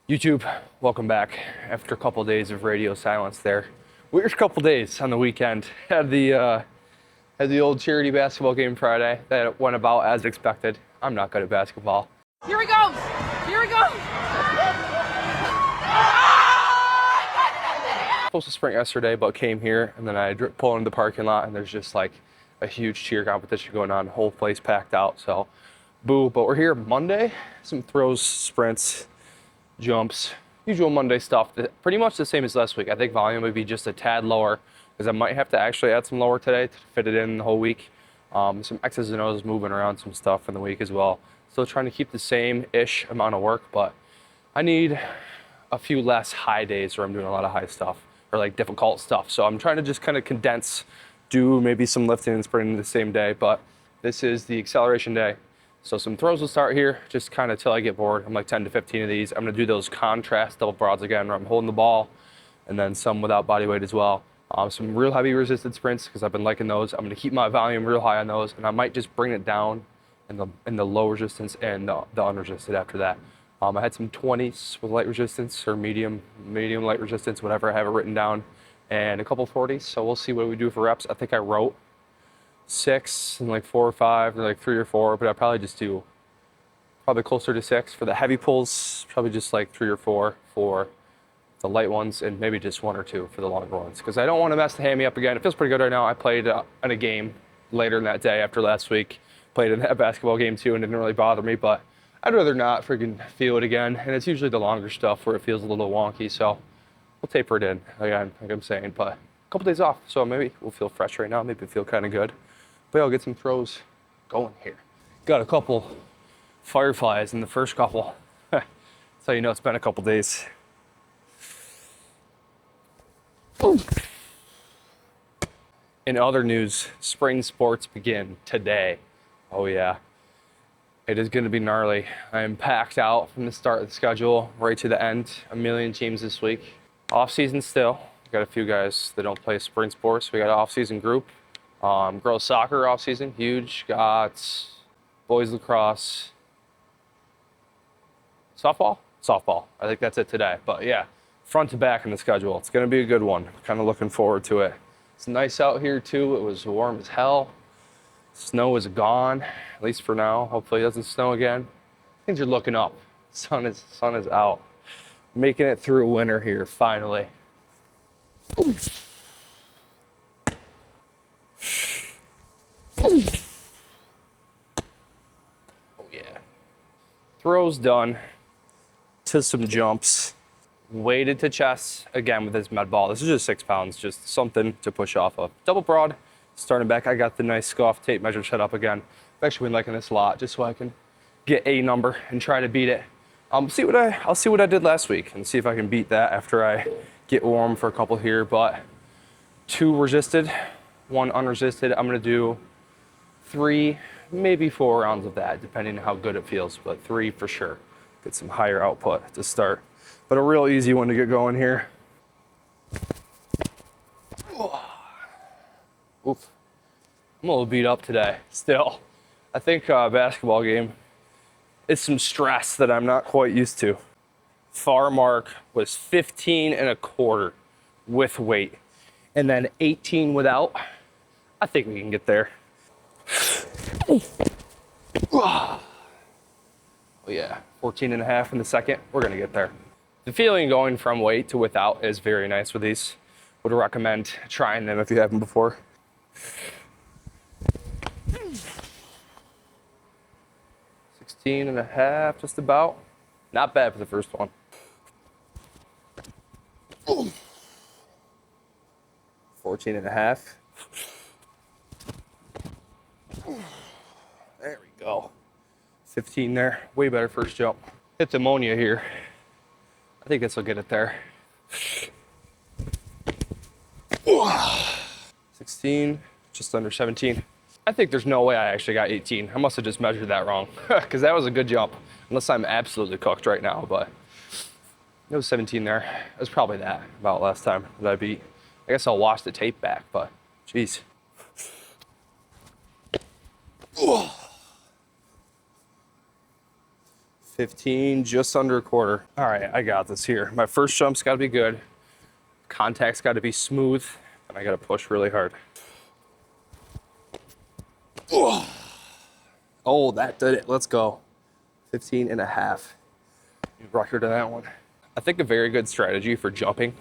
YouTube, welcome back. After a couple of days of radio silence there. Weird couple days on the weekend. Had the old charity basketball game Friday that went about as expected. I'm not good at basketball. Here he goes! Here he goes! Supposed to sprint yesterday, but came here and then I pulled into the parking lot and there's just like a huge cheer competition going on. Whole place packed out. So, boo. But we're here Monday. Some throws, sprints, jumps, usual Monday stuff. Pretty much the same as last week. I think volume would be just a tad lower because I might have to actually add some lower today to fit it in the whole week. Some X's and O's moving around some stuff in the week as well. Still trying to keep the same-ish amount of work, but I need a few less high days where I'm doing a lot of high stuff or like difficult stuff. So I'm trying to just kind of condense, do maybe some lifting and sprinting the same day, but this is the acceleration day. So some throws will start here, just kind of till I get bored. I'm like 10 to 15 of these. I'm gonna do those contrast double broads again where I'm holding the ball and then some without body weight as well. Some real heavy resisted sprints because I've been liking those. I'm gonna keep my volume real high on those and I might just bring it down in the low resistance and the unresisted after that. I had some 20s with light resistance or medium light resistance, whatever I have it written down, and a couple 40s. So we'll see what we do for reps. I think I wrote 6 and like 4 or 5 and like 3 or 4, but I'll probably just do probably closer to 6 for the heavy pulls, probably just like 3 or 4 for the light ones and maybe just 1 or 2 for the longer ones because I don't want to mess the hammy up again. It feels pretty good right now. I played in a game later in that day after last week, played in that basketball game too and it didn't really bother me, but I'd rather not freaking feel it again. And it's usually the longer stuff where it feels a little wonky, so we'll taper it in again, like I'm saying, but a couple days off, so maybe we'll feel fresh right now, maybe feel kind of good. But I'll get some throws going here. Got a couple fireflies in the first couple. That's how you know it's been a couple days. In other news, spring sports begin today. Oh yeah, it is going to be gnarly. I am packed out from the start of the schedule right to the end. A million teams this week. Off season still. Got a few guys that don't play spring sports. We got an off season group. Girls soccer off season, huge. Got boys lacrosse, softball. I think that's it today. But yeah, front to back in the schedule. It's going to be a good one. Kind of looking forward to it. It's nice out here too. It was warm as hell. Snow is gone, at least for now. Hopefully it doesn't snow again. Things are looking up. Sun is out. Making it through winter here finally. Ooh. Oh yeah. Throws done to some jumps. Weighted to chest again with this med ball. This is just 6 pounds, just something to push off of. Double broad, starting back. I got the nice scuff tape measure set up again. I've actually been liking this a lot just so I can get a number and try to beat it. I'll see what I did last week and see if I can beat that after I get warm for a couple here. But 2 resisted, 1 unresisted. I'm gonna do 3, maybe 4 rounds of that, depending on how good it feels, but 3 for sure. Get some higher output to start. But a real easy one to get going here. Oof. I'm a little beat up today, still. I think basketball game is some stress that I'm not quite used to. Far mark was 15 and a quarter with weight, and then 18 without. I think we can get there. Oh yeah, 14 and a half in the second. We're gonna get there. The feeling going from weight to without is very nice with these. Would recommend trying them if you haven't before. 16 and a half, just about. Not bad for the first one. 14 and a half. There we go. 15 there. Way better first jump. Hit the ammonia here. I think this will get it there. 16, just under 17. I think there's no way I actually got 18. I must have just measured that wrong because that was a good jump. Unless I'm absolutely cooked right now, but it was 17 there. It was probably that about last time that I beat. I guess I'll watch the tape back, but geez. 15, just under a quarter. All right, I got this here. My first jump's got to be good. Contact's got to be smooth, and I got to push really hard. Oh, that did it. Let's go. 15 and a half. New record on that one. I think a very good strategy for jumping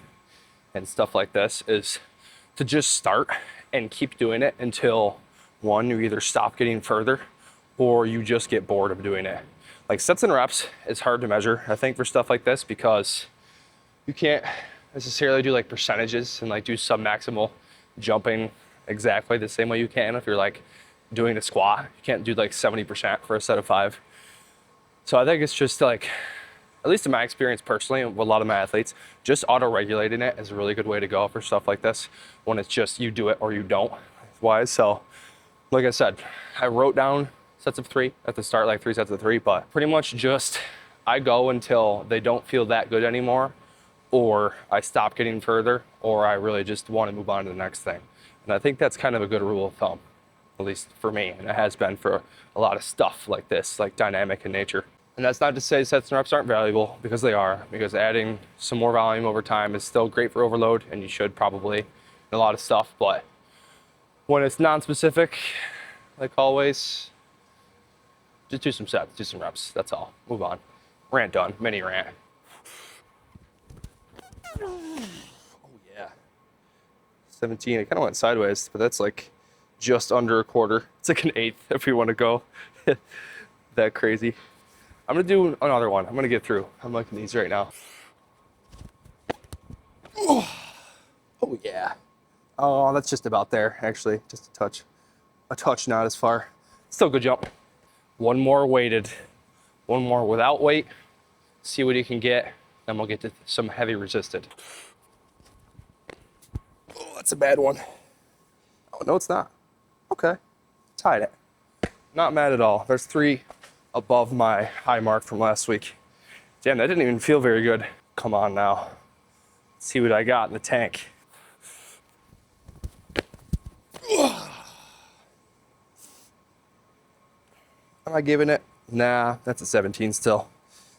and stuff like this is to just start and keep doing it until one, you either stop getting further or you just get bored of doing it. Like sets and reps is hard to measure, I think, for stuff like this, because you can't necessarily do like percentages and like do sub-maximal jumping exactly the same way you can if you're like doing a squat. You can't do like 70% for a set of 5. So I think it's just like, at least in my experience personally, and with a lot of my athletes, just auto-regulating it is a really good way to go for stuff like this when it's just you do it or you don't wise. So like I said, I wrote down sets of 3 at the start, like 3 sets of 3, but pretty much just I go until they don't feel that good anymore, or I stop getting further, or I really just want to move on to the next thing. And I think that's kind of a good rule of thumb, at least for me, and it has been for a lot of stuff like this, like dynamic in nature. And that's not to say sets and reps aren't valuable, because they are, because adding some more volume over time is still great for overload, and you should probably in a lot of stuff. But when it's non-specific, like always, just do some sets, do some reps, that's all. Move on. Rant done, mini rant. Oh yeah. 17, it kind of went sideways, but that's like just under a quarter. It's like an eighth if we want to go that crazy. I'm gonna do another one. I'm gonna get through. I'm liking these right now. Oh yeah. Oh, that's just about there, actually. Just a touch. A touch, not as far. Still good jump. One more weighted. One more without weight. See what you can get. Then we'll get to some heavy resisted. Oh, that's a bad one. Oh, no, it's not. Okay. Tied it. Not mad at all. There's 3 above my high mark from last week. Damn, that didn't even feel very good. Come on now. Let's see what I got in the tank. Am I giving it? Nah, that's a 17 still.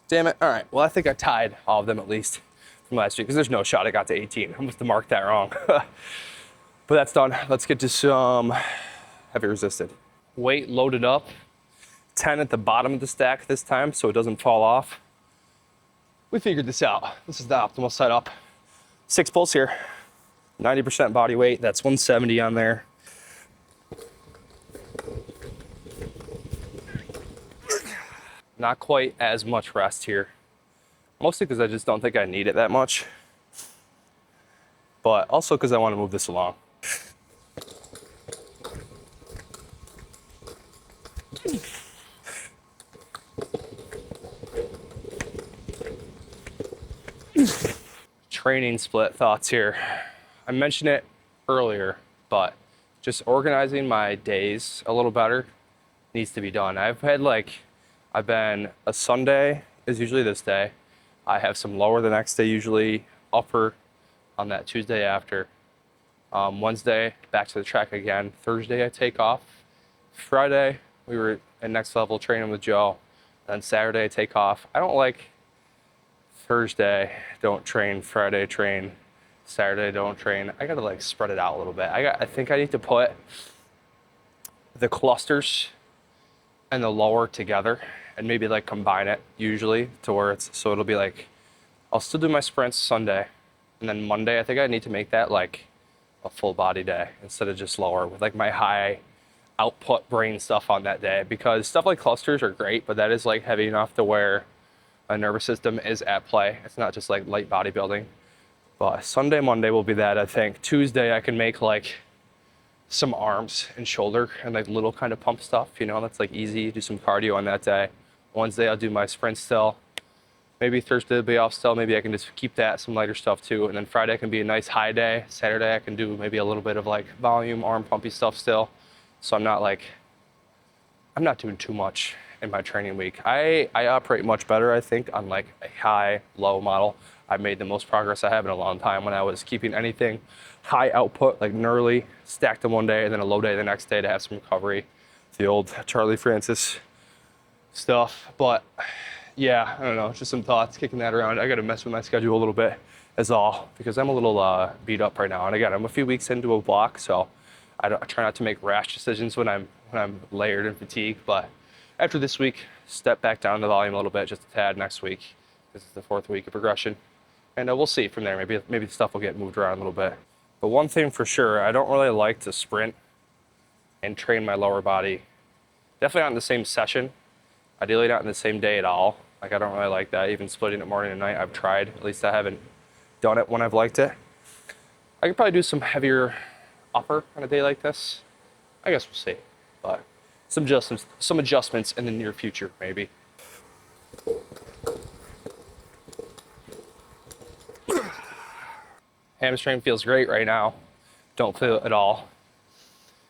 Damn it. All right, well, I think I tied all of them at least from last week, because there's no shot I got to 18. I must have marked that wrong. But that's done. Let's get to some heavy resisted. Weight loaded up. 10 at the bottom of the stack this time, so it doesn't fall off. We figured this out. This is the optimal setup. 6 pulls here. 90% body weight. That's 170 on there. Not quite as much rest here. Mostly because I just don't think I need it that much. But also because I want to move this along. Training split thoughts here. I mentioned it earlier, but just organizing my days a little better needs to be done. I've been a Sunday is usually this day. I have some lower the next day, usually upper on that Tuesday after. Wednesday, back to the track again. Thursday, I take off. Friday, we were at Next Level training with Joe. Then Saturday, I take off. I don't like Thursday, don't train. Friday, train. Saturday, don't train. I gotta like spread it out a little bit. I think I need to put the clusters and the lower together and maybe like combine it usually to where it's, so it'll be like, I'll still do my sprints Sunday, and then Monday, I think I need to make that like a full body day instead of just lower with like my high output brain stuff on that day, because stuff like clusters are great, but that is like heavy enough to where my nervous system is at play. It's not just like light bodybuilding. But Sunday, Monday will be that, I think. Tuesday, I can make like some arms and shoulder and like little kind of pump stuff, you know, that's like easy. Do some cardio on that day. Wednesday, I'll do my sprint still. Maybe Thursday will be off still. Maybe I can just keep that, some lighter stuff too. And then Friday can be a nice high day. Saturday, I can do maybe a little bit of like volume, arm pumpy stuff still. So I'm not doing too much in my training week. I operate much better, I think, on like a high-low model. I made the most progress I have in a long time when I was keeping anything high output, like gnarly, stacked them one day and then a low day the next day to have some recovery. The old Charlie Francis stuff. But Yeah, I don't know, just some thoughts, kicking that around. I got to mess with my schedule a little bit, is all, because I'm a little beat up right now. And again, I'm a few weeks into a block, so I try not to make rash decisions when I'm layered and fatigued. But after this week, step back down the volume a little bit, just a tad next week. This is the 4th week of progression, and we'll see from there. Maybe the stuff will get moved around a little bit. But one thing for sure, I don't really like to sprint and train my lower body. Definitely not in the same session. Ideally not in the same day at all. Like, I don't really like that, even splitting it morning and night. I've tried, at least I haven't done it when I've liked it. I could probably do some heavier upper on a day like this. I guess we'll see, but some adjustments in the near future, maybe. Hamstring feels great right now. Don't feel it at all.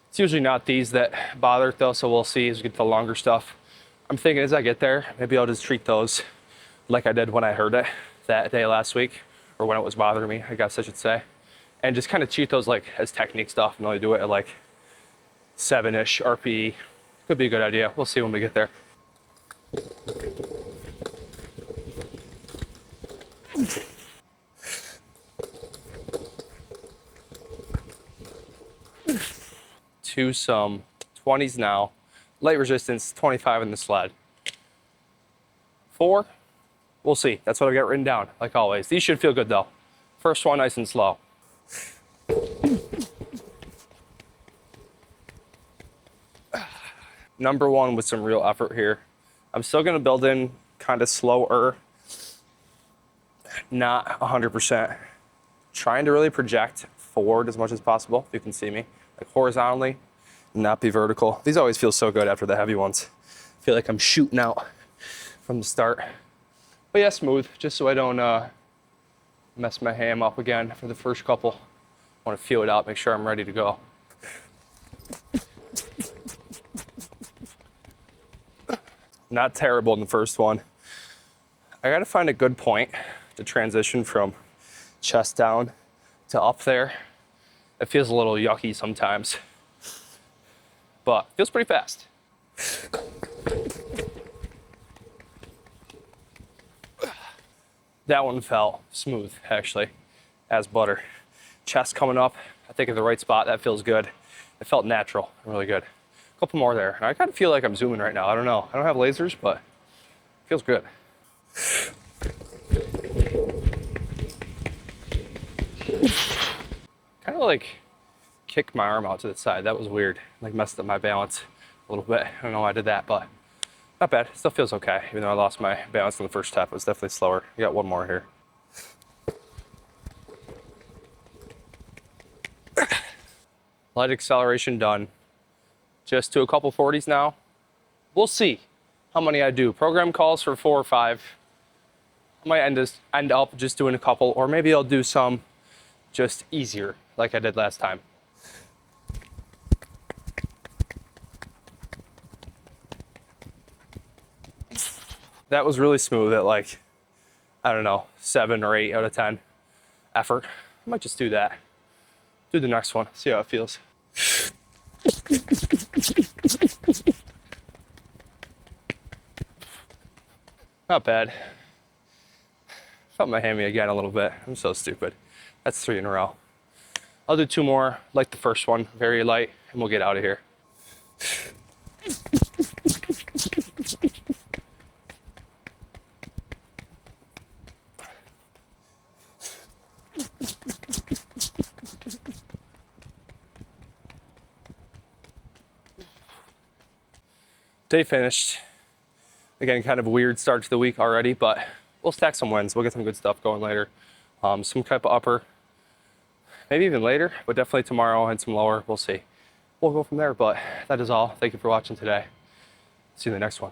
It's usually not these that bother it though, so we'll see as we get to the longer stuff. I'm thinking as I get there, maybe I'll just treat those like I did when I heard it that day last week, or when it was bothering me, I guess I should say. And just kind of treat those like as technique stuff and only do it at like 7-ish RPE. Could be a good idea. We'll see when we get there. To some 20s now. Light resistance, 25 in the sled. 4, we'll see. That's what I got written down, like always. These should feel good though. First one, nice and slow. Number 1 with some real effort here. I'm still gonna build in kind of slower, not 100%. Trying to really project forward as much as possible, if you can see me, like horizontally, not be vertical. These always feel so good after the heavy ones. I feel like I'm shooting out from the start. But yeah, smooth, just so I don't mess my ham up again for the first couple. I want to feel it out, make sure I'm ready to go. Not terrible in the first one. I gotta find a good point to transition from chest down to up there. It feels a little yucky sometimes, but feels pretty fast. That one felt smooth, actually, as butter. Chest coming up, I think in the right spot, that feels good. It felt natural, really good. A couple more there. And I kind of feel like I'm zooming right now. I don't know. I don't have lasers, but it feels good. Kind of like kicked my arm out to the side. That was weird. Like messed up my balance a little bit. I don't know why I did that, but not bad. Still feels okay. Even though I lost my balance on the first step, it was definitely slower. You got one more here. Light acceleration done. Just to a couple 40s now. We'll see how many I do. Program calls for 4 or 5. I might end up just doing a couple, or maybe I'll do some just easier like I did last time. That was really smooth at like, I don't know, 7 or 8 out of 10 effort. I might just do that. Do the next one, see how it feels. Not bad. Felt my hammy again a little bit. I'm so stupid. That's 3 in a row. I'll do 2 more, like the first one, very light, and we'll get out of here. Day finished. Again, kind of a weird start to the week already, but we'll stack some wins. We'll get some good stuff going later. Some type of upper, maybe even later, but definitely tomorrow, and some lower. We'll see. We'll go from there, but that is all. Thank you for watching today. See you in the next one.